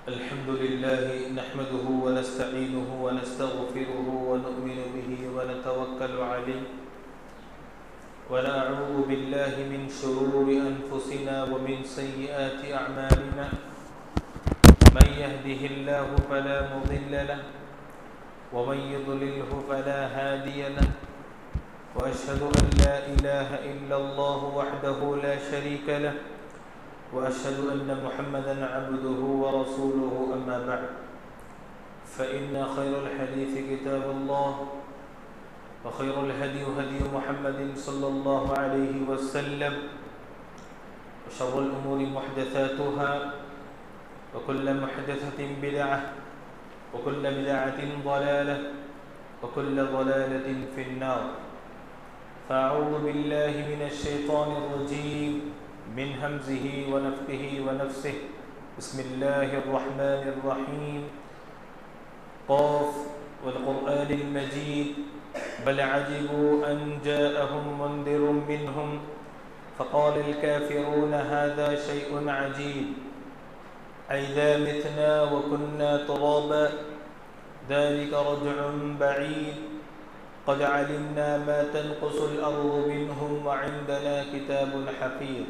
الحمد لله نحمده ونستعينه ونستغفره ونؤمن به ونتوكل عليه ونعوذ بالله من شرور أنفسنا ومن سيئات أعمالنا من يهده الله فلا مضل له ومن يضلله فلا هادي له وأشهد أن لا إله إلا الله وحده لا شريك له وأشهد أن محمدًا عبده ورسوله أما بعد فإن خير الحديث كتاب الله وخير الهدي هدي محمد صلى الله عليه وسلم وشر الأمور محدثاتها وكل محدثة بدعة وكل بدعة ضلالة وكل ضلالة في النار فأعوذ بالله من الشيطان الرجيم من همزه ونفخه ونفسه بسم الله الرحمن الرحيم قاف والقرآن المجيد بل عجبوا أن جاءهم منذر منهم فقال الكافرون هذا شيء عجيب أئذا متنا وكنا ترابا ذلك رجع بعيد قد علمنا ما تنقص الأرض منهم وعندنا كتاب حفيظ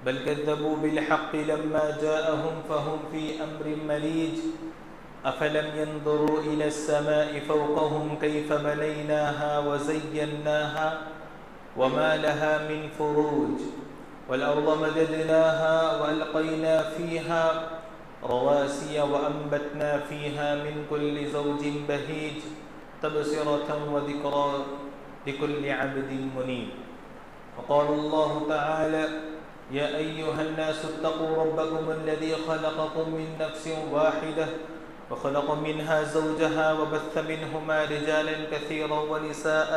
بل كذبوا بالحق لما جاءهم فهم في أمر مريج أفلم ينظروا إلى السماء فوقهم كيف بنيناها وزيناها وما لها من فروج والأرض مددناها وألقينا فيها رواسي وأنبتنا فيها من كل زوج بهيج تبصرة وذكرى لكل عبد منيب وقال الله تعالى يا أيها الناس اتقوا ربكم الذي خلقكم من نفس واحدة وخلق منها زوجها وبث منهما رجالا كثيرا ونساء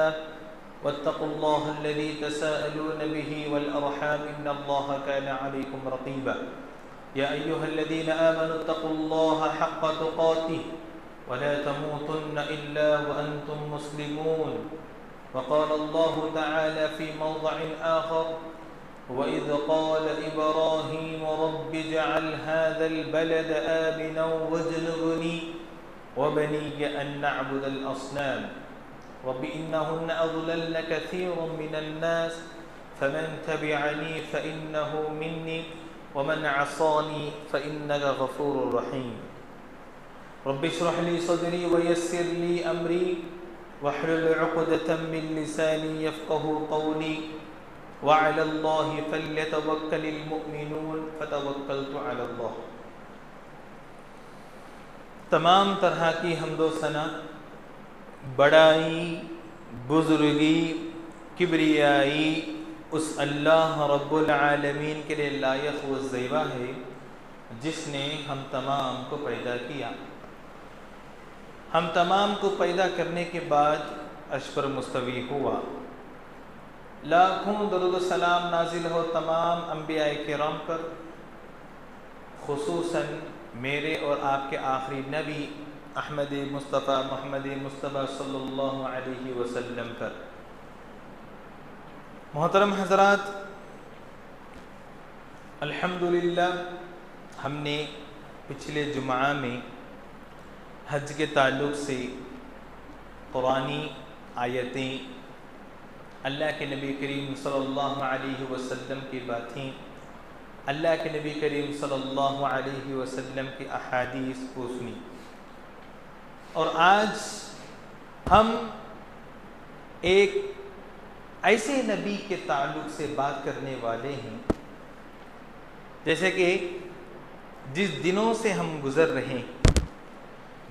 واتقوا الله الذي تساءلون به والأرحام إن الله كان عليكم رقيبا يا أيها الذين آمنوا اتقوا الله حق تقاته ولا تموتن إلا وأنتم مسلمون وقال الله تعالى في موضع آخر وإذ قال إبراهيم رب اجعل هذا البلد آمنا واجنبني وبني أن نعبد الأصنام رب إنهن أضللن كثيرا من الناس فمن تبعني فإنه مني ومن عصاني فإنك غفور رحيم رب اشرح لي صدري ويسر لي أمري واحلل عقدة من لساني يفقه قولي وعلى الله فليتوكل المؤمنون فتوكلت على الله۔ تمام طرح کی حمد و ثنا، بڑائی، بزرگی، کبریائی اس اللہ رب العالمین کے لیے لائق و زیبا ہے جس نے ہم تمام کو پیدا کیا۔ ہم تمام کو پیدا کرنے کے بعد عرش پر مستوی ہوا۔ لاکھوں درود و سلام نازل ہو تمام انبیاء کرام پر، خصوصاً میرے اور آپ کے آخری نبی احمد مصطفیٰ محمد مصطفیٰ صلی اللہ علیہ وسلم پر۔ محترم حضرات، الحمدللہ ہم نے پچھلے جمعہ میں حج کے تعلق سے قرآنی آیتیں، اللہ کے نبی کریم صلی اللہ علیہ وسلم کی باتیں، اللہ کے نبی کریم صلی اللہ علیہ وسلم کی احادیث کو سنی، اور آج ہم ایک ایسے نبی کے تعلق سے بات کرنے والے ہیں جیسے کہ جس دنوں سے ہم گزر رہے ہیں،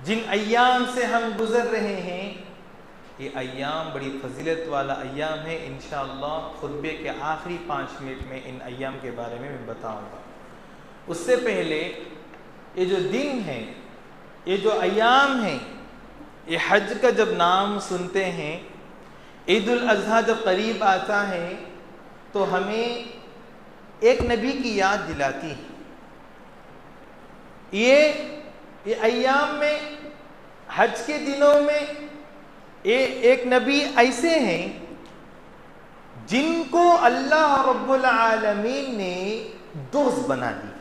جن ایام سے ہم گزر رہے ہیں، یہ ایام بڑی فضیلت والا ایام ہے۔ انشاءاللہ خطبے کے آخری 5 منٹ میں ان ایام کے بارے میں بتاؤں گا۔ اس سے پہلے یہ جو دن ہیں، یہ جو ایام ہیں، یہ حج کا جب نام سنتے ہیں، عید الاضحیٰ جب قریب آتا ہے تو ہمیں ایک نبی کی یاد دلاتی ہے۔ یہ ایام میں، حج کے دنوں میں ایک نبی ایسے ہیں جن کو اللہ رب العالمین نے دوست بنا دی۔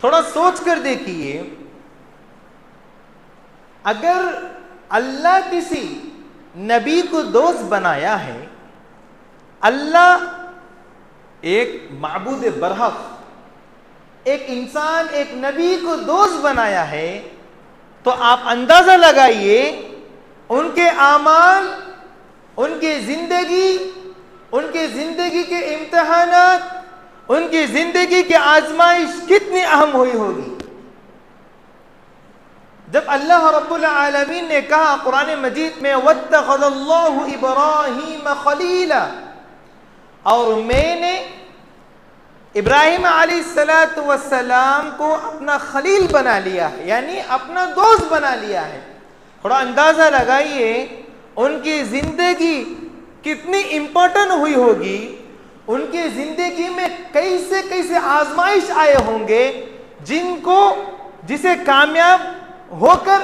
تھوڑا سوچ کر دیکھیے، اگر اللہ کسی نبی کو دوست بنایا ہے، اللہ ایک معبود برحق، ایک انسان، ایک نبی کو دوست بنایا ہے، تو آپ اندازہ لگائیے ان کے اعمال، ان کی زندگی کے امتحانات، ان کی زندگی کی آزمائش کتنی اہم ہوئی ہوگی۔ جب اللہ رب العالمین نے کہا قرآن مجید میں وَاتَّخَذَ اللَّهُ إِبْرَاهِيمَ خَلِيلًا، اور میں نے ابراہیم علیہ السلام کو اپنا خلیل بنا لیا ہے، یعنی اپنا دوست بنا لیا ہے۔ تھوڑا اندازہ لگائیے ان کی زندگی کتنی امپورٹنٹ ہوئی ہوگی، ان کی زندگی میں کیسے آزمائش آئے ہوں گے، جسے کامیاب ہو کر،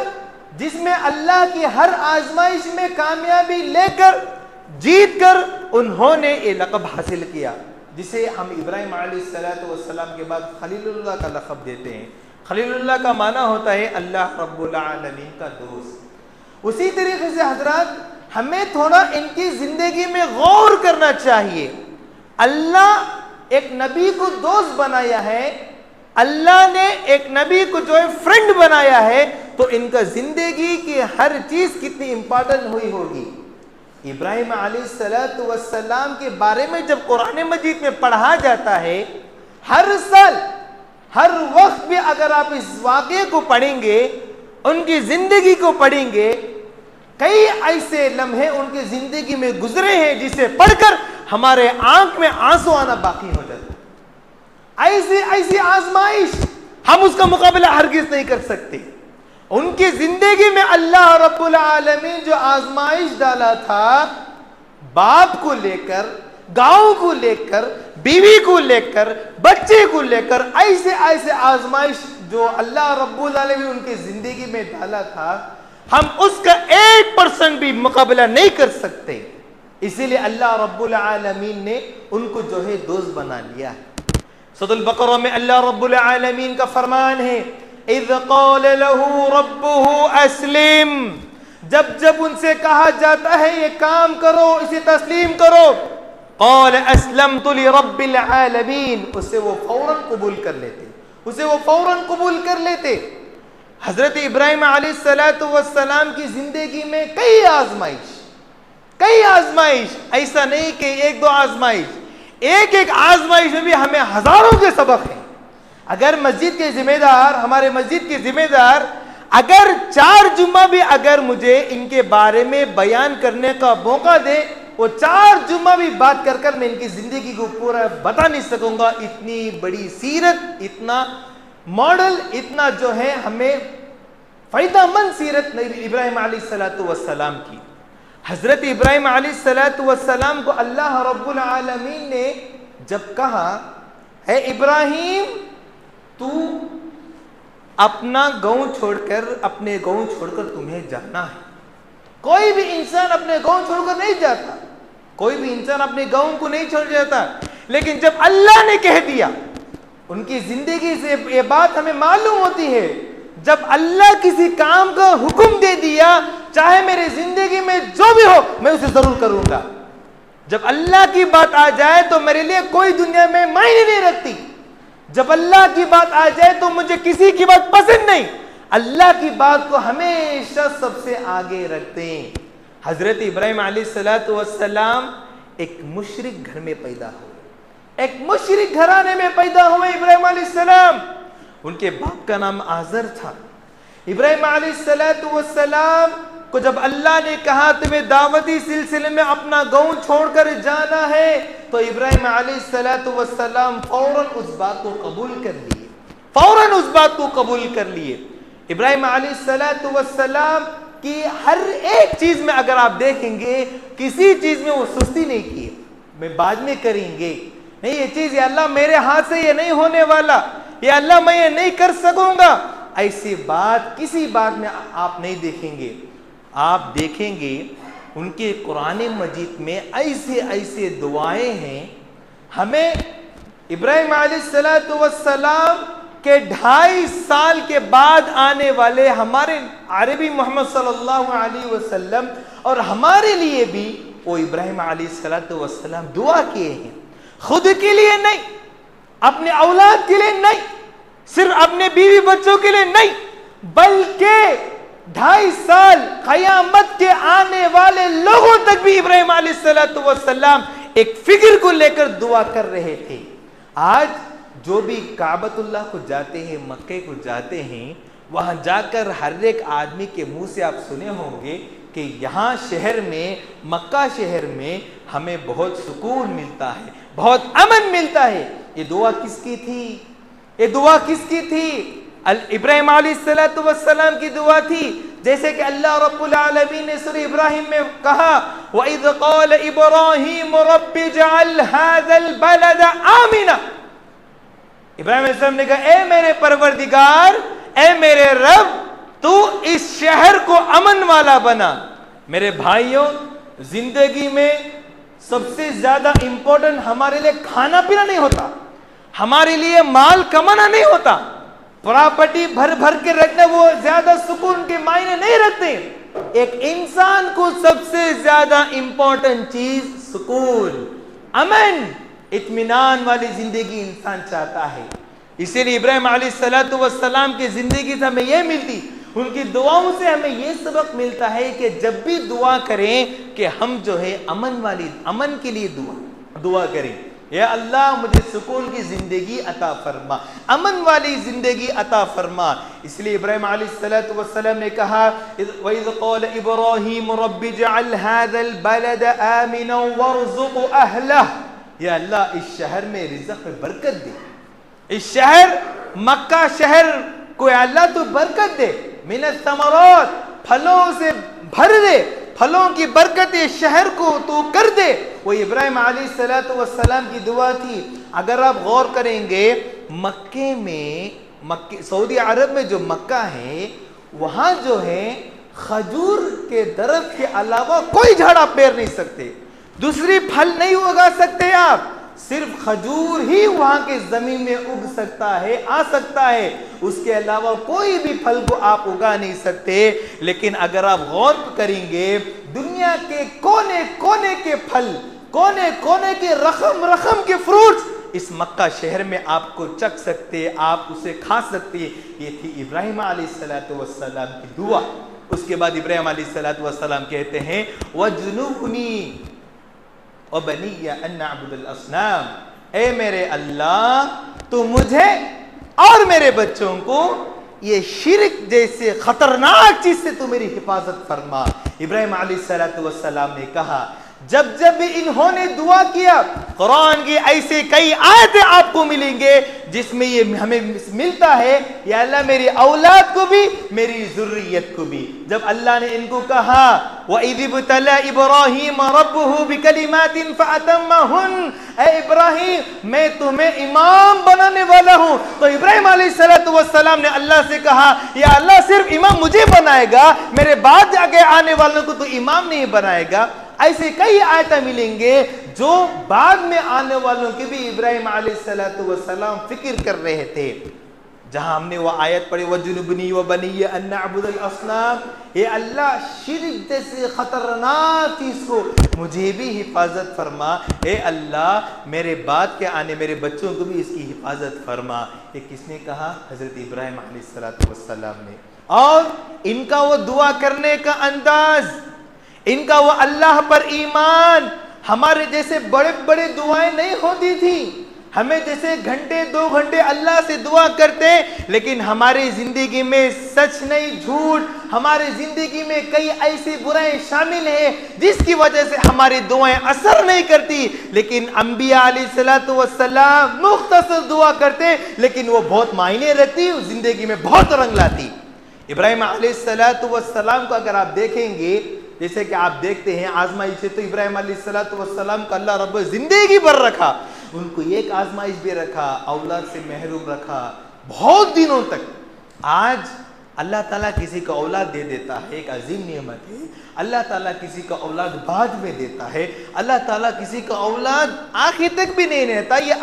جس میں اللہ کی ہر آزمائش میں کامیابی لے کر، جیت کر انہوں نے یہ لقب حاصل کیا، جسے ہم ابراہیم علیہ السلام کے بعد خلیل اللہ کا لقب دیتے ہیں۔ خلیل اللہ کا معنی ہوتا ہے اللہ رب العالمین کا دوست۔ اسی طریقے سے حضرات، ہمیں تھوڑا ان کی زندگی میں غور کرنا چاہیے۔ اللہ ایک نبی کو دوست بنایا ہے، اللہ نے ایک نبی کو جو ہے فرینڈ بنایا ہے، تو ان کا زندگی کی ہر چیز کتنی امپورٹنٹ ہوئی ہوگی۔ ابراہیم علیہ السلام کے بارے میں جب قرآن مجید میں پڑھا جاتا ہے، ہر سال ہر وقت بھی اگر آپ اس واقعے کو پڑھیں گے، ان کی زندگی کو پڑھیں گے، کئی ایسے لمحے ان کی زندگی میں گزرے ہیں جسے پڑھ کر ہمارے آنکھ میں آنسو آنا باقی ہو جاتا ہے۔ ایسی آزمائش، ہم اس کا مقابلہ ہرگز نہیں کر سکتے۔ ان کی زندگی میں اللہ رب العالمین جو آزمائش ڈالا تھا، باپ کو لے کر، گاؤں کو لے کر، بیوی کو لے کر، بچے کو لے کر، ایسے آزمائش جو اللہ رب العالمین ان کی زندگی میں ڈالا تھا، ہم اس کا 1% بھی مقابلہ نہیں کر سکتے۔ اسی لیے اللہ رب العالمین نے ان کو جو ہے دوست بنا لیا ہے۔ سورۃ البقرہ میں اللہ رب العالمین کا فرمان ہے اِذْ قَالَ لَهُ رَبُّهُ أَسْلِمْ، جب ان سے کہا جاتا ہے یہ کام کرو، اسے تسلیم کرو، قَالَ أَسْلَمْتُ لِرَبِّ الْعَالَمِينَ، اسے وہ فوراً قبول کر لیتے۔ حضرت ابراہیم علیہ السلام کی زندگی میں کئی آزمائش، ایسا نہیں کہ ایک دو آزمائش، ایک آزمائش میں بھی ہمیں ہزاروں کے سبق ہیں۔ اگر مسجد کے ذمہ دار، ہمارے مسجد کے ذمہ دار، اگر 4 جمعہ بھی اگر مجھے ان کے بارے میں بیان کرنے کا موقع دے، وہ 4 جمعہ بھی بات کر میں ان کی زندگی کو پورا بتا نہیں سکوں گا۔ اتنی بڑی سیرت، اتنا ماڈل، اتنا جو ہے ہمیں فائدہ مند سیرت ابراہیم علیہ السلام کی۔ حضرت ابراہیم علیہ السلام کو اللہ رب العالمین نے جب کہا اے ابراہیم، تو اپنا گاؤں چھوڑ کر تمہیں جانا ہے۔ کوئی بھی انسان اپنے گاؤں چھوڑ کر نہیں جاتا، کوئی بھی انسان اپنے گاؤں کو نہیں چھوڑ جاتا، لیکن جب اللہ نے کہہ دیا، ان کی زندگی سے یہ بات ہمیں معلوم ہوتی ہے، جب اللہ کسی کام کا حکم دے دیا، چاہے میری زندگی میں جو بھی ہو میں اسے ضرور کروں گا۔ جب اللہ کی بات آ جائے تو میرے لیے کوئی دنیا میں معنی نہیں رکھتی۔ جب اللہ کی بات آ جائے تو مجھے کسی کی بات پسند نہیں، اللہ کی بات کو ہمیشہ سب سے آگے رکھتے ہیں۔ حضرت ابراہیم علیہ السلام ایک مشرک گھر میں پیدا ہوئے، ایک مشرک گھرانے میں پیدا ہوئے ابراہیم علیہ السلام۔ ان کے باپ کا نام آزر تھا۔ ابراہیم علیہ السلام کو جب اللہ نے کہا تمہیں دعوتی سلسلے میں اپنا گاؤں چھوڑ کر جانا ہے، تو ابراہیم علیہ السلام فوراً اس بات کو قبول کر لیے۔ ابراہیم علیہ السلام کی ہر ایک چیز میں اگر آپ دیکھیں گے، کسی چیز میں وہ سستی نہیں کی، میں بعد میں کریں گے، نہیں یہ چیز یا اللہ میرے ہاتھ سے یہ نہیں ہونے والا، یا اللہ میں یہ نہیں کر سکوں گا، ایسی بات کسی بات میں آپ نہیں دیکھیں گے۔ آپ دیکھیں گے ان کے قرآن مجید میں ایسے دعائیں ہیں، ہمیں ابراہیم علیہ السلام کہ 2.5 سال کے بعد آنے والے ہمارے عربی محمد صلی اللہ علیہ وسلم اور ہمارے لیے بھی وہ ابراہیم علیہ السلام دعا کیے ہیں، خود کے لیے نہیں، اپنے اولاد کے لیے نہیں، صرف اپنے بیوی بچوں کے لیے نہیں، بلکہ 2.5 سال قیامت کے آنے والے لوگوں تک بھی ابراہیم علیہ السلام ایک فکر کو لے کر دعا کر رہے تھے۔ آج جو بھی کعبۃ اللہ کو جاتے ہیں، مکے کو جاتے ہیں، وہاں جا کر ہر ایک آدمی کے منہ سے آپ سنے ہوں گے کہ یہاں شہر میں، مکہ شہر میں ہمیں بہت سکون ملتا ہے، بہت امن ملتا ہے۔ یہ دعا کس کی تھی؟ یہ دعا کس کی تھی؟ ابراہیم علیہ السلام کی دعا تھی، جیسے کہ اللہ رب العالمین نے سورہ ابراہیم میں کہا وَإِذْ قَالَ إِبْرَاهِيمُ رَبِّ اجْعَلْ هَذَا الْبَلَدَ آمِنًا، ابراہیم علیہ السلام نے کہا اے میرے پروردگار، اے میرے رب، تو اس شہر کو امن والا بنا۔ میرے بھائیوں، زندگی میں سب سے زیادہ امپورٹنٹ ہمارے لیے کھانا پینا نہیں ہوتا، ہمارے لیے مال کمانا نہیں ہوتا، پراپرٹی بھر بھر کے رکھنا وہ زیادہ سکون کے معنی نہیں رکھتے۔ ایک انسان کو سب سے زیادہ امپورٹنٹ چیز سکون، امن، اطمینان والی زندگی انسان چاہتا ہے۔ اسی لیے ابراہیم علیہ السلام کی زندگی سے ہمیں یہ ملتی، ان کی دعاؤں سے ہمیں یہ سبق ملتا ہے کہ جب بھی دعا کریں کہ ہم جو ہے امن کے لیے دعا کریں، یا اللہ مجھے سکون کی زندگی عطا فرما، امن والی زندگی عطا فرما۔ اس لیے ابراہیم علیہ السلام نے کہا وَإِذْ قَالَ إِبْرَاهِيمُ رَبِّ اجْعَلْ هَذَا الْبَلَدَ آمِنًا وَارْزُقْ أَهْلَهُ، یا اللہ اس شہر میں رزق میں برکت دے، اس شہر مکہ شہر کو یا اللہ تو برکت دے، من الثمرات، پھلوں سے بھر دے، پھلوں کی برکت شہر کو تو کر دے۔ وہ ابراہیم علیہ السلام کی دعا تھی۔ اگر آپ غور کریں گے مکے میں، سعودی عرب میں جو مکہ ہے، وہاں جو ہے کھجور کے درخت کے علاوہ کوئی جھاڑ آپ پیر نہیں سکتے، دوسری پھل نہیں اگا سکتے آپ، صرف کھجور ہی وہاں کے زمین میں اگ سکتا ہے، آ سکتا ہے، اس کے علاوہ کوئی بھی پھل کو آپ اگا نہیں سکتے۔ لیکن اگر آپ غور کریں گے دنیا کے کونے کونے کے پھل، کونے کونے کے رقم کے فروٹس اس مکہ شہر میں آپ کو چکھ سکتے، آپ اسے کھا سکتے۔ یہ تھی ابراہیم علیہ السلام کی دعا۔ اس کے بعد ابراہیم علیہ السلام کہتے ہیں وَجْنُبْنِي وَبَنِيَّ أَن نَعْبُدَ الْأَصْنَامَ، اے میرے اللہ تو مجھے اور میرے بچوں کو یہ شرک جیسے خطرناک چیز سے تو میری حفاظت فرما۔ ابراہیم علیہ السلام نے کہا جب بھی انہوں نے دعا کیا، قرآن کی ایسے کئی آیتیں آپ کو ملیں گے جس میں یہ ہمیں ملتا ہے یا اللہ میری اولاد کو بھی، میری ذریت کو بھی۔ جب اللہ نے ان کو کہا وَإِذِ ابْتَلَىٰ إِبْرَاهِيمَ رَبُّهُ بِكَلِمَاتٍ فَأَتَمَّهُنَّ، اے ابراہیم میں تمہیں امام بنانے والا ہوں۔ تو ابراہیم علیہ السلام نے اللہ سے کہا یا اللہ صرف امام مجھے بنائے گا، میرے بعد آگے آنے والوں کو تو امام نہیں بنائے گا۔ ایسے کئی آیتیں ملیں گے جو بعد میں آنے والوں کی بھی ابراہیم علیہ السلام فکر کر رہے تھے۔ جہاں ہم نے وہ آیت پڑھی وَجْنُبْنِي وَبَنِيَّ أَن نَعْبُدَ الْأَصْنَامَ، اے اللہ شرک جیسے خطرناک چیز کو مجھے بھی حفاظت فرما، اے اللہ میرے بعد کے آنے میرے بچوں کو بھی اس کی حفاظت فرما۔ یہ کس نے کہا؟ حضرت ابراہیم علیہ السلام نے۔ اور ان کا وہ دعا کرنے کا انداز، ان کا وہ اللہ پر ایمان، ہمارے جیسے بڑے بڑے دعائیں نہیں ہوتی تھی، ہمیں جیسے گھنٹے 2 گھنٹے اللہ سے دعا کرتے، لیکن ہماری زندگی میں سچ نہیں جھوٹ، ہماری زندگی میں کئی ایسی برائیں شامل ہیں جس کی وجہ سے ہماری دعائیں اثر نہیں کرتی۔ لیکن انبیاء علیہ السلام مختصر دعا کرتے لیکن وہ بہت معنی رکھتی، زندگی میں بہت رنگ لاتی۔ ابراہیم علیہ السلام کو اگر آپ دیکھیں گے، جیسے کہ آپ دیکھتے ہیں آزمائش سے تو ابراہیم علیہ السلام کو اللہ رب زندگی بھر رکھا، ان کو ایک آزمائش بھی رکھا، اولاد سے محروم رکھا بہت دنوں تک۔ آج اللہ تعالیٰ کسی کا اولاد دے دیتا ہے، ایک عظیم نعمت ہے۔ اللہ تعالیٰ کسی کا اولاد بعد میں دیتا ہے، اللہ تعالیٰ کسی کا اولاد آخر تک بھی نہیں رہتا۔ یہ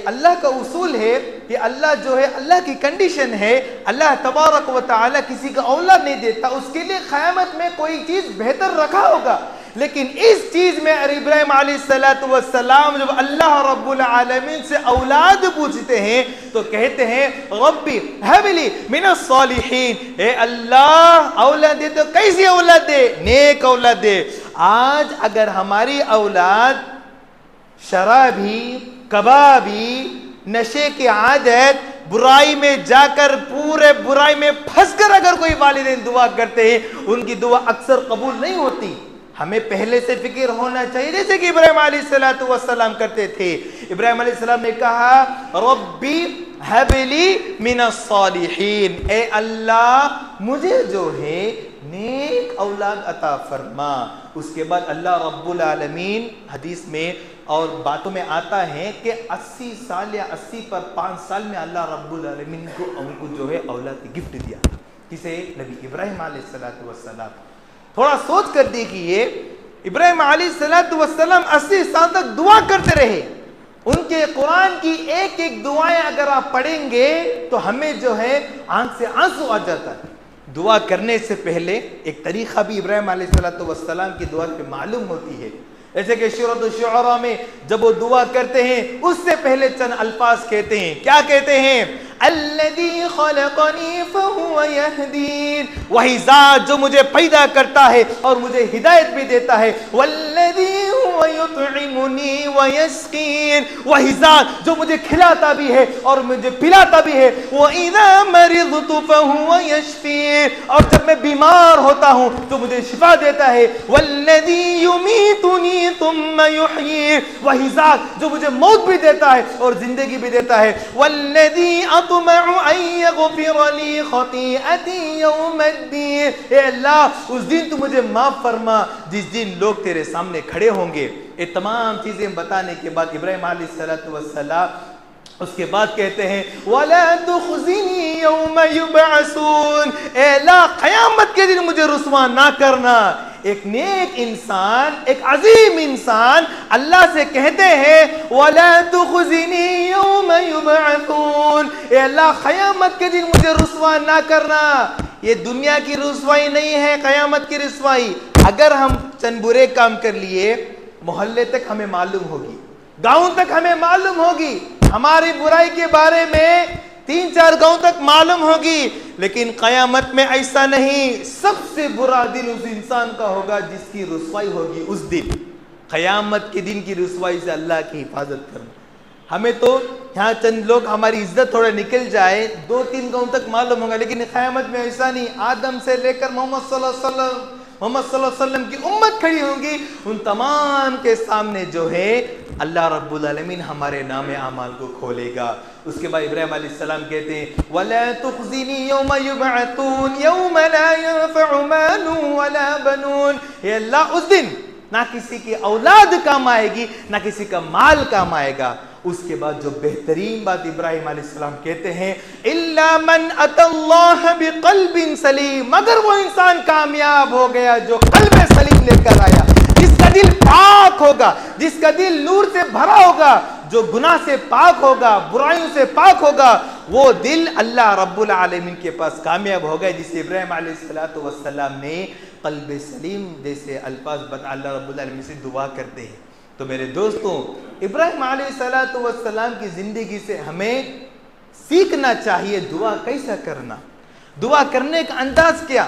اللہ کا اصول ہے یہ اللہ جو ہے اللہ کی کنڈیشن ہے. اللہ تبارک و تعالی کسی کا اولاد نہیں دیتا, اس کے لیے قیامت میں کوئی چیز بہتر رکھا ہوگا. لیکن اس چیز میں ابراہیم علیہ السلام جب اللہ رب العالمین سے اولاد پوچھتے ہیں تو کہتے ہیں ربی ہب لی من الصالحین, اے اللہ اولاد دے تو کیسی اولاد دے؟ نیک اولاد دے. آج اگر ہماری اولاد شرابی, کبابی, نشے کی عادت, برائی میں جا کر پورے برائی میں پھنس کر اگر کوئی والدین دعا کرتے ہیں, ان کی دعا اکثر قبول نہیں ہوتی. ہمیں پہلے سے فکر ہونا چاہیے, جیسے کہ ابراہیم علیہ السلام کرتے تھے. ابراہیم علیہ السلام نے کہا ربی ہب لی من الصالحین, اے اللہ مجھے جو ہے نیک اولاد عطا فرما. اس کے بعد اللہ رب العالمین حدیث میں اور باتوں میں آتا ہے کہ 80 سال یا 80 پر 5 سال میں اللہ رب العالمین کو ان کو جو ہے اولاد کی گفٹ دیا. کسے؟ نبی ابراہیم علیہ السلام. تھوڑا سوچ کر دیکھیے, ابراہیم علیہ السلام 80 سال تک دعا کرتے رہے. ان کے قرآن کی ایک ایک دعائیں اگر آپ پڑھیں گے تو ہمیں جو ہے آنکھ سے آنسو آ جاتا ہے. دعا کرنے سے پہلے ایک طریقہ بھی ابراہیم علیہ السلام کی دعا پہ معلوم ہوتی ہے. جیسے کہ سورۃ الشعراء میں جب وہ دعا کرتے ہیں اس سے پہلے چند الفاظ کہتے ہیں. کیا کہتے ہیں؟ الذی خلقنی فہو یہدین, وہی ذات جو مجھے پیدا کرتا ہے اور مجھے ہدایت بھی دیتا ہے. والذی هو یطعمنی ویسقین, وہی ذات جو مجھے کھلاتا بھی ہے اور مجھے پلاتا بھی ہے. وَإِذَا مَرِضْتُ فَهُوَ یشفین, اور جب میں بیمار ہوتا ہوں تو مجھے شفا دیتا ہے. والذی یمیتنی ثم یحیین, وہی ذات جو مجھے موت بھی دیتا ہے اور زندگی بھی دیتا ہے. والذی اطمع ان یغفر لی خطیئتی یوم الدین, اے اللہ اس دن تو مجھے معاف فرما جس دن لوگ تیرے سامنے کھڑے ہوں گے. یہ تمام چیزیں بتانے کے بعد ابراہیم علیہ السلام اس کے بعد کہتے ہیں وَلَا تُخْزِنِي يَوْمَ يُبْعَثُونَ, اے اللہ قیامت کے دن مجھے رسوا نہ کرنا. ایک نیک انسان, ایک عظیم انسان اللہ سے کہتے ہیں وَلَا تُخْزِنِي يَوْمَ يُبْعَثُونَ, اے اللہ قیامت کے دن مجھے رسوا نہ کرنا. یہ دنیا کی رسوائی نہیں ہے, قیامت کی رسوائی. اگر ہم چند برے کام کر لیے, محلے تک ہمیں معلوم ہوگی, گاؤں تک ہمیں معلوم ہوگی, ہماری برائی کے بارے میں 3-4 گاؤں تک معلوم ہوگی. لیکن قیامت میں ایسا نہیں. سب سے برا دن اس انسان کا ہوگا جس کی رسوائی ہوگی اس دن. قیامت کے دن کی رسوائی سے اللہ کی حفاظت کرنا. ہمیں تو یہاں چند لوگ ہماری عزت تھوڑا نکل جائے 2-3 گاؤں تک معلوم ہوگا, لیکن قیامت میں ایسا نہیں. آدم سے لے کر محمد صلی اللہ علیہ وسلم کی امت کھڑی ہوں گی, ان تمام کے سامنے جو ہے اللہ رب العالمین ہمارے نام اعمال کو کھولے گا. اس کے بعد ابراہیم علیہ السلام کہتے ہیں وَلَا تُخْزِنِي يَوْمَ يُبْعَثُونَ يَوْمَ لَا يَنفَعُ مَالٌ وَلَا بَنُونَ, اے اللہ اس دن نہ کسی کی اولاد کام آئے گی نہ کسی کا مال کام آئے گا. اس کے بعد جو بہترین بات ابراہیم علیہ السلام کہتے ہیں إِلَّا مَنْ أَتَى اللَّهَ بِقَلْبٍ سَلِيمٍ, مگر وہ انسان کامیاب ہو گیا جو قلب سلیم لے کر آیا, جس کا دل پاک ہوگا, جس کا دل نور سے بھرا ہوگا, جو گناہ سے پاک ہوگا, برائیوں سے پاک ہوگا, وہ دل اللہ رب العالمین کے پاس کامیاب ہوگا. جسے ابراہیم علیہ السلام نے قلب سلیم جیسے الفاظ بتا اللہ رب العالمین سے دعا کرتے ہیں. تو میرے دوستوں, ابراہیم علیہ السلام کی زندگی سے ہمیں سیکھنا چاہیے دعا کیسا کرنا, دعا کرنے کا انداز کیا.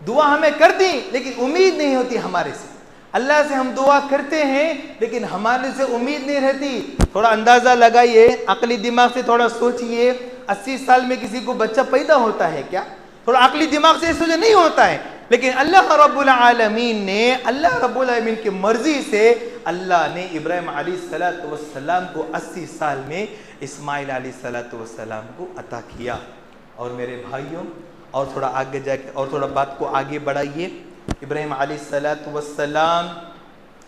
دعا ہمیں کر دی لیکن امید نہیں ہوتی ہمارے سے. اللہ سے ہم دعا کرتے ہیں لیکن ہمارے سے امید نہیں رہتی. تھوڑا اندازہ لگائیے, عقلی دماغ سے تھوڑا سوچئے, 80 سال میں کسی کو بچہ پیدا ہوتا ہے کیا؟ تھوڑا عقلی دماغ سے سوچے نہیں ہوتا ہے. لیکن اللہ رب العالمین نے, اللہ رب العالمین کی مرضی سے اللہ نے ابراہیم علیہ السلام کو 80 سال میں اسماعیل علیہ السلام کو عطا کیا. اور میرے بھائیوں, اور تھوڑا آگے جا کے اور تھوڑا بات کو آگے بڑھائیے. ابراہیم علیہ السلام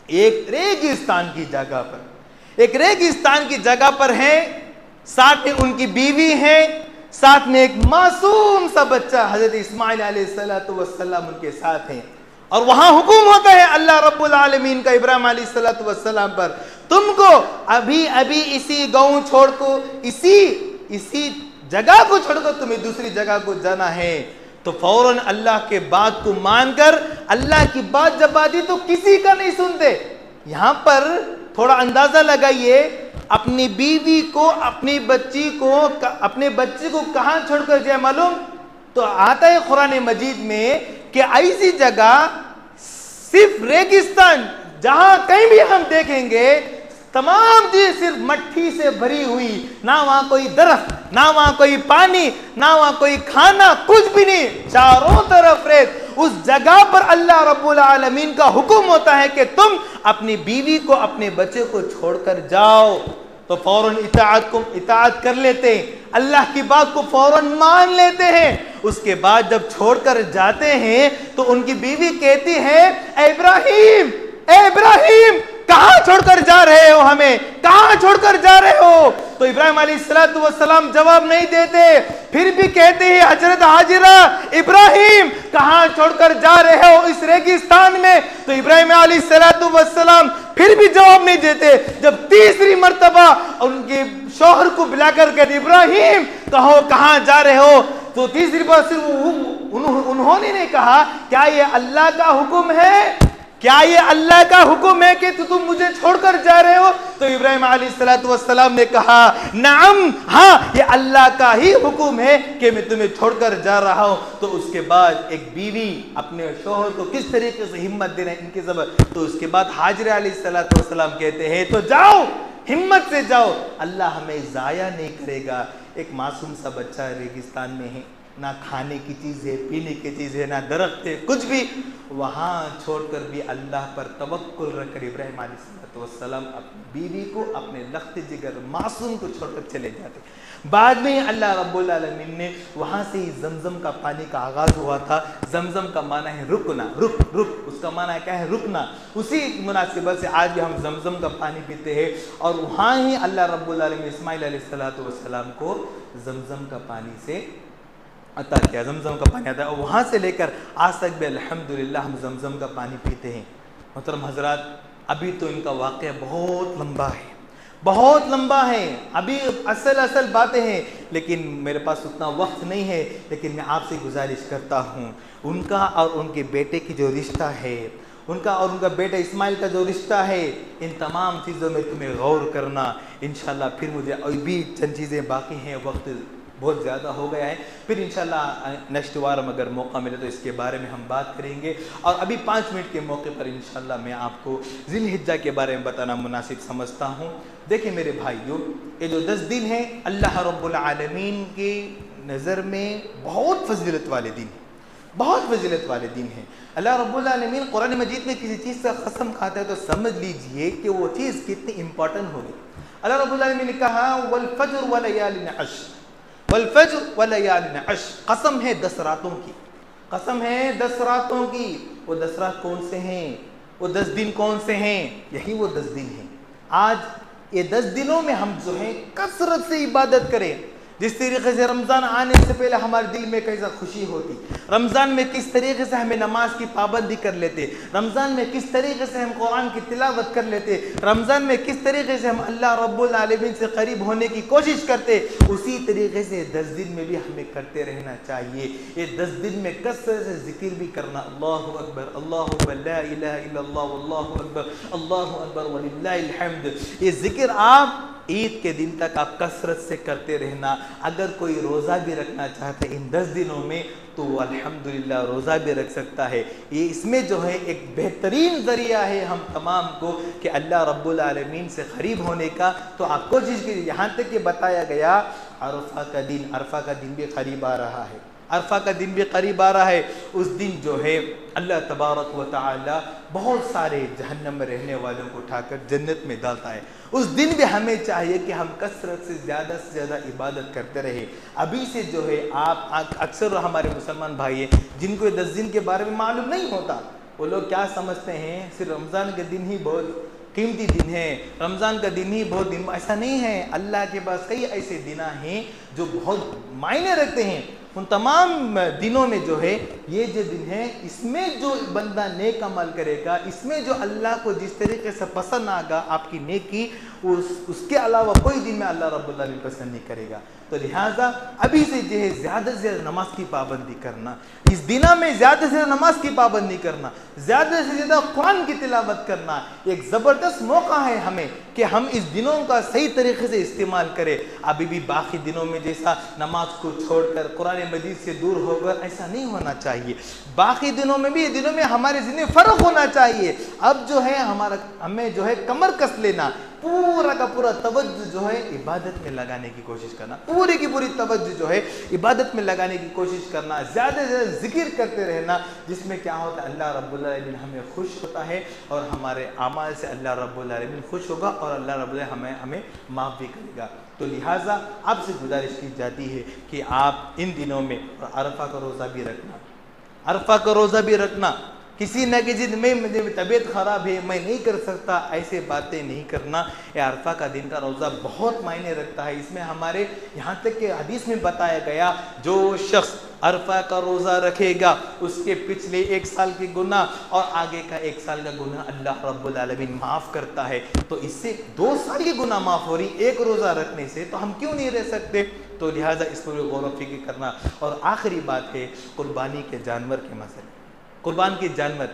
ایک ریگستان کی جگہ پر ہیں, ساتھ میں ان کی بیوی ہے, ساتھ میں ایک معصوم سا بچہ حضرت اسماعیل علیہ السلام ان کے ساتھ ہیں. اور وہاں حکم ہوتا ہے اللہ رب العالمین کا ابراہیم علیہ السلام پر, تم کو ابھی اسی گاؤں چھوڑ کو, اسی اسی جگہ کو چھوڑ کر تمہیں دوسری جگہ کو جانا ہے تو فوراً اللہ کے بات کو مان کر اللہ کی بات جب آتی تو کسی کا نہیں سنتے. یہاں پر تھوڑا اندازہ لگائیے, اپنی بیوی کو, اپنی بچی کو, اپنے بچے کو کہاں چھوڑ کر جائے معلوم؟ تو آتا ہے قرآن مجید میں کہ ایسی جگہ صرف ریگستان, جہاں کہیں بھی ہم دیکھیں گے تمام چیز صرف مٹی سے بھری ہوئی, نہ وہاں کوئی درخت, نہ وہاں کوئی پانی, نہ وہاں کوئی کھانا, کچھ بھی نہیں, چاروں طرف ریت. اس جگہ پر اللہ رب العالمین کا حکم ہوتا ہے کہ تم اپنی بیوی کو, اپنے بچے کو چھوڑ کر جاؤ, تو فوراً اطاعت کر لیتے ہیں, اللہ کی بات کو فوراً مان لیتے ہیں. اس کے بعد جب چھوڑ کر جاتے ہیں تو ان کی بیوی کہتی ہے اے ابراہیم, اے ابراہیم, کہاں چھوڑ کر جا رہے ہو ہمیں, کہاں چھوڑ کر جا رہے ہو؟ تو ابراہیم علیہ السلام جواب نہیں دیتے, پھر بھی کہتے ہیں حضرت ہاجرہ, ابراہیم کہاں چھوڑ کر جا رہے ہو اس ریگستان میں؟ تو ابراہیم علیہ السلام پھر بھی جواب نہیں دیتے. جب تیسری مرتبہ ان کے شوہر کو بلا کر کہتے ابراہیم کہو کہاں جا رہے ہو, تو تیسری بار صرف انہوں نے نہیں کہا کیا یہ اللہ کا حکم ہے, کیا یہ اللہ کا حکم ہے کہ تم مجھے چھوڑ کر جا رہے ہو؟ تو ابراہیم علیہ السلام نے کہا نعم, ہاں یہ اللہ کا ہی حکم ہے کہ میں تمہیں چھوڑ کر جا رہا ہوں. تو اس کے بعد ایک بیوی اپنے شوہر کو کس طریقے سے ہمت دینا ان کے زبر, تو اس کے بعد حاجرہ علیہ السلام کہتے ہیں تو جاؤ, ہمت سے جاؤ, اللہ ہمیں ضائع نہیں کرے گا. ایک معصوم سا بچہ ریگستان میں ہے, نہ کھانے کی چیز ہے, پینے کی چیز ہے, نہ درخت ہے, کچھ بھی, وہاں چھوڑ کر بھی اللہ پر توکل رکھ کر ابراہیم علیہ السلام اپنی بیوی کو, اپنے لخت جگر معصوم کو چھوڑ کر چلے جاتے. بعد میں اللہ رب العالمین نے وہاں سے ہی زمزم کا پانی کا آغاز ہوا تھا. زمزم کا معنی ہے رکنا, رک, اس کا معنی کیا ہے؟ رکنا. اسی مناسبت سے آج بھی ہم زمزم کا پانی پیتے ہیں, اور وہاں ہی اللہ رب العالمین اسماعیل علیہ السلام کو زمزم کا پانی سے عطا کیا, زمزم کا پانی عطا, اور وہاں سے لے کر آج تک بھی الحمدللہ ہم زمزم کا پانی پیتے ہیں. محترم حضرات, ابھی تو ان کا واقعہ بہت لمبا ہے, بہت لمبا ہے, ابھی اصل باتیں ہیں, لیکن میرے پاس اتنا وقت نہیں ہے. لیکن میں آپ سے گزارش کرتا ہوں, ان کا اور ان کے بیٹے کی جو رشتہ ہے, ان کا اور ان کا بیٹا اسماعیل کا جو رشتہ ہے, ان تمام چیزوں میں تمہیں غور کرنا. انشاءاللہ پھر مجھے ابھی چند چیزیں باقی ہیں, وقت بہت زیادہ ہو گیا ہے, پھر انشاءاللہ نیکسٹ وار اگر موقع ملے تو اس کے بارے میں ہم بات کریں گے. اور ابھی 5 منٹ کے موقع پر انشاءاللہ میں آپ کو ذی الحجہ کے بارے میں بتانا مناسب سمجھتا ہوں. دیکھیں میرے بھائیوں, یہ جو 10 دن ہیں اللہ رب العالمین کی نظر میں بہت فضیلت والے دن ہیں, بہت فضیلت والے دن ہیں. اللہ رب العالمین قرآن مجید میں کسی چیز کا قسم کھاتا ہے تو سمجھ لیجئے کہ وہ چیز کتنی امپورٹنٹ ہوگی. اللہ رب العالمین نے کہا والفجر ولیال عشر, والفجر ولیال عشر, قسم ہے 10 راتوں کی, قسم ہے 10 راتوں کی. وہ 10 رات کون سے ہیں؟ وہ 10 دن کون سے ہیں؟ یہی وہ 10 دن ہیں. آج یہ 10 دنوں میں ہم جو ہیں کثرت سے عبادت کریں. جس طریقے سے رمضان آنے سے پہلے ہمارے دل میں کیسا خوشی ہوتی, رمضان میں کس طریقے سے ہمیں نماز کی پابندی کر لیتے, رمضان میں کس طریقے سے ہم قرآن کی تلاوت کر لیتے, رمضان میں کس طریقے سے ہم اللہ رب العالمین سے قریب ہونے کی کوشش کرتے, اسی طریقے سے 10 دن میں بھی ہمیں کرتے رہنا چاہیے. یہ 10 دن میں کثرت سے ذکر بھی کرنا, اللہ اکبر, اللہ اکبر, لا الہ الا اللہ, واللہ اکبر, اللہ اکبر وللہ الحمد. یہ ذکر آپ عید کے دن تک آپ کثرت سے کرتے رہنا. اگر کوئی روزہ بھی رکھنا چاہتا ہے ان 10 دنوں میں تو وہ الحمدللہ روزہ بھی رکھ سکتا ہے. یہ اس میں جو ہے ایک بہترین ذریعہ ہے ہم تمام کو کہ اللہ رب العالمین سے قریب ہونے کا. تو آپ کوشش کیجیے. یہاں تک کہ بتایا گیا عرفہ کا دن, عرفہ کا دن بھی قریب آ رہا ہے, عرفہ کا دن بھی قریب آ رہا ہے. اس دن جو ہے اللہ تبارک و تعالی بہت سارے جہنم میں رہنے والوں کو اٹھا کر جنت میں ڈالتا ہے. اس دن بھی ہمیں چاہیے کہ ہم کثرت سے زیادہ عبادت کرتے رہے. ابھی سے جو ہے آپ اکثر ہمارے مسلمان بھائی ہیں جن کو 10 دن کے بارے میں معلوم نہیں ہوتا, وہ لوگ کیا سمجھتے ہیں صرف رمضان کے دن ہی بہت قیمتی دن ہے, رمضان کا دن ہی بہت دن. ایسا نہیں ہے. اللہ کے پاس کئی ایسے دن ہیں جو بہت معنی رکھتے ہیں. ان تمام دنوں میں جو ہے یہ جو دن ہے اس میں جو بندہ نیک عمل کرے گا، اس میں جو اللہ کو جس طریقے سے پسند آگا آپ کی نیکی، اس کے علاوہ کوئی دن میں اللہ رب العالمین پسند نہیں کرے گا۔ تو لہٰذا ابھی سے جو ہے زیادہ سے زیادہ نماز کی پابندی کرنا، اس دنوں میں زیادہ سے زیادہ نماز کی پابندی کرنا، زیادہ سے زیادہ قرآن کی تلاوت کرنا ایک زبردست موقع ہے ہمیں کہ ہم اس دنوں کا صحیح طریقے سے استعمال کریں۔ ابھی بھی باقی دنوں میں جیسا نماز کو چھوڑ کر قرآن مجید سے دور ہو کر ایسا نہیں ہونا چاہیے۔ باقی دنوں میں بھی یہ دنوں میں ہمارے زندگی فرق ہونا چاہیے۔ اب جو ہے ہمیں جو ہے کمر کس لینا، پورا کا پورا توجہ جو ہے عبادت میں لگانے کی کوشش کرنا، پوری کی پوری توجہ جو ہے عبادت میں لگانے کی کوشش کرنا، زیادہ سے زیادہ ذکر کرتے رہنا، جس میں کیا ہوتا ہے اللہ رب العالمین ہمیں خوش ہوتا ہے اور ہمارے اعمال سے اللہ رب العالمین خوش ہوگا اور اللہ رب العالمین ہمیں معاف بھی کرے گا۔ تو لہٰذا آپ سے گزارش کی جاتی ہے کہ آپ ان دنوں میں عرفہ کا روزہ بھی رکھنا، عرفہ کا روزہ بھی رکھنا، کسی نہ کسی دن میں مجھے طبیعت خراب ہے میں نہیں کر سکتا، ایسے باتیں نہیں کرنا۔ یہ عرفہ کا دن کا روزہ بہت معنی رکھتا ہے۔ اس میں ہمارے یہاں تک کہ حدیث میں بتایا گیا جو شخص عرفہ کا روزہ رکھے گا اس کے پچھلے 1 سال کے گناہ اور آگے کا 1 سال کا گناہ اللہ رب العالمین معاف کرتا ہے۔ تو اس سے 2 سال کے گناہ معاف ہو رہی ایک روزہ رکھنے سے، تو ہم کیوں نہیں رہ سکتے؟ تو لہٰذا اس پر غور و فکر کرنا۔ اور آخری بات ہے قربانی کے جانور کے مسئلے۔ قربان کے جانور،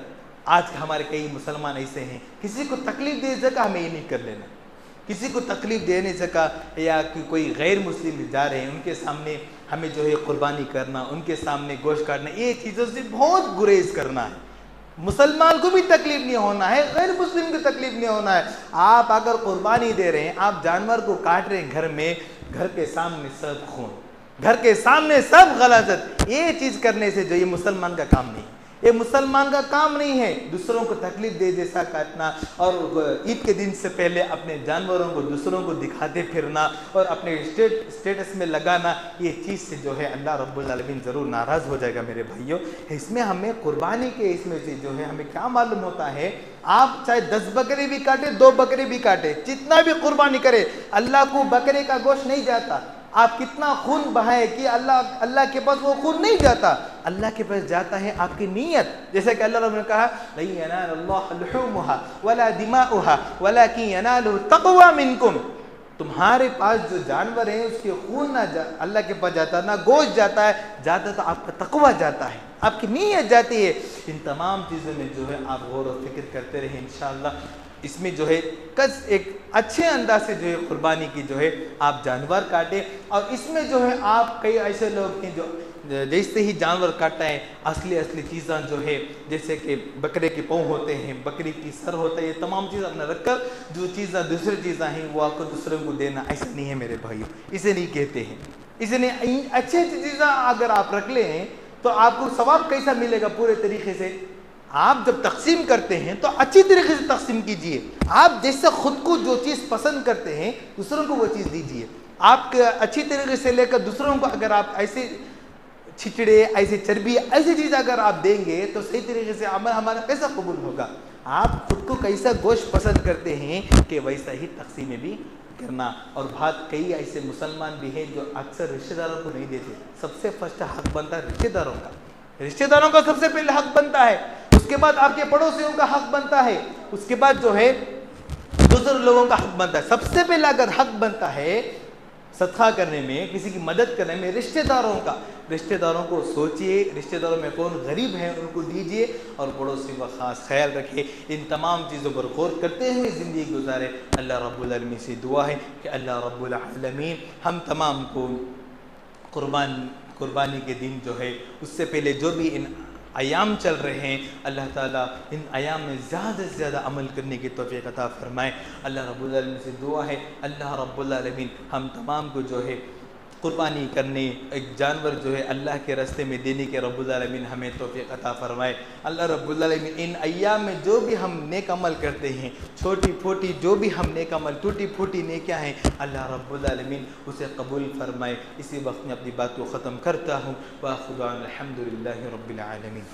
آج ہمارے کئی مسلمان ایسے ہیں کسی کو تکلیف دے سکا ہمیں یہ نہیں کر لینا، کسی کو تکلیف دے نہیں سکا یا کوئی غیر مسلم جا رہے ہیں ان کے سامنے ہمیں جو ہے قربانی کرنا، ان کے سامنے گوشت کاٹنا، یہ چیزوں سے بہت گریز کرنا ہے۔ مسلمان کو بھی تکلیف نہیں ہونا ہے، غیر مسلم کو تکلیف نہیں ہونا ہے۔ آپ اگر قربانی دے رہے ہیں، آپ جانور کو کاٹ رہے ہیں گھر میں، گھر کے سامنے سب خون، گھر کے سامنے سب غلاظت، یہ چیز کرنے سے جو یہ مسلمان کا کام نہیں، یہ مسلمان کا کام نہیں ہے۔ دوسروں کو تکلیف دے جیسا کاٹنا اور عید کے دن سے پہلے اپنے جانوروں کو دوسروں کو دکھاتے پھرنا اور اپنے اسٹیٹس میں لگانا، یہ چیز سے جو ہے اللہ رب العالمین ضرور ناراض ہو جائے گا میرے بھائیوں۔ اس میں ہمیں قربانی کے اس میں سے جو ہے ہمیں کیا معلوم ہوتا ہے، آپ چاہے 10 بکرے بھی کاٹے، 2 بکرے بھی کاٹے، جتنا بھی قربانی کرے، اللہ کو بکرے کا گوشت نہیں جاتا۔ آپ کتنا خون بہائے کہ اللہ کے پاس وہ خون نہیں جاتا، اللہ کے پاس جاتا ہے آپ کی نیت۔ جیسے کہ اللہ رب نے کہا لَن يَنَالَ اللَّهَ لُحُومُهَا وَلَا دِمَاؤُهَا وَلَكِنْ يَنَالُهُ التَّقْوَى مِنْكُمْ۔ تمہارے پاس جو جانور ہیں اس کے خون نہ اللہ کے پاس جاتا، نہ گوشت جاتا ہے، جاتا تو آپ کا تقوی جاتا ہے، آپ کی نیت جاتی ہے۔ ان تمام چیزوں میں جو ہے آپ غور و فکر کرتے رہیں انشاءاللہ۔ اس میں جو ہے ایک اچھے انداز سے جو ہے قربانی کی جو ہے آپ جانور کاٹیں۔ اور اس میں جو ہے آپ کئی ایسے لوگ ہیں جو جیسے ہی جانور کاٹا ہے اصلی چیزاں جو ہے جیسے کہ بکرے کے پاؤں ہوتے ہیں، بکری کی سر ہوتا ہے، یہ تمام چیز اپنے رکھ کر جو چیزیں دوسری چیزیں ہیں وہ آپ کو دوسروں کو دینا، ایسا نہیں ہے میرے بھائیوں، اسے نہیں کہتے ہیں۔ اسے نہیں، اچھی چیزیں اگر آپ رکھ لیں ہیں تو آپ کو ثواب کیسا ملے گا؟ پورے طریقے سے آپ جب تقسیم کرتے ہیں تو اچھی طریقے سے تقسیم کیجئے۔ آپ جیسے خود کو جو چیز پسند کرتے ہیں دوسروں کو وہ چیز دیجئے۔ آپ اچھی طریقے سے لے کر دوسروں کو اگر آپ ایسے چھچڑے، ایسے چربی، ایسی چیز اگر آپ دیں گے تو صحیح طریقے سے عمل ہمارا کیسا قبول ہوگا؟ آپ خود کو کیسا گوشت پسند کرتے ہیں کہ ویسا ہی تقسیمیں بھی کرنا۔ اور بات کئی ایسے مسلمان بھی ہیں جو اکثر رشتہ داروں کو نہیں دیتے۔ سب سے فرسٹ حق بنتا ہے رشتہ داروں کا، رشتہ داروں کا سب سے پہلے حق بنتا ہے، اس کے بعد آپ کے پڑوسیوں کا حق بنتا ہے، اس کے بعد جو ہے دوسرے لوگوں کا حق بنتا ہے۔ سب سے پہلے اگر حق بنتا ہے صدقہ کرنے میں، کسی کی مدد کرنے میں، رشتہ داروں کا، رشتہ داروں کو سوچئے، رشتہ داروں میں کون غریب ہیں ان کو دیجئے اور پڑوسی کا خاص خیال رکھے۔ ان تمام چیزوں پر غور کرتے ہوئے زندگی گزارے۔ اللہ رب العالمین سے دعا ہے کہ اللہ رب العالمین ہم تمام کو قربانی کے دن جو ہے اس سے پہلے جو بھی ان ایام چل رہے ہیں، اللہ تعالیٰ ان ایام میں زیادہ سے زیادہ عمل کرنے کی توفیق عطا فرمائے۔ اللہ رب العالمین سے دعا ہے اللہ رب العالمین ہم تمام کو جو ہے قربانی کرنے، ایک جانور جو ہے اللہ کے راستے میں دینے کے رب العالمین ہمیں توفیق عطا فرمائے۔ اللہ رب العالمین ان ایام میں جو بھی ہم نیک عمل کرتے ہیں، چھوٹی پھوٹی جو بھی ہم نیک عمل، ٹوٹی پھوٹی نیکیاں ہیں، اللہ رب العالمین اسے قبول فرمائے۔ اسی وقت میں اپنی بات کو ختم کرتا ہوں۔ وآخر دعوانا الحمد للہ رب العالمین۔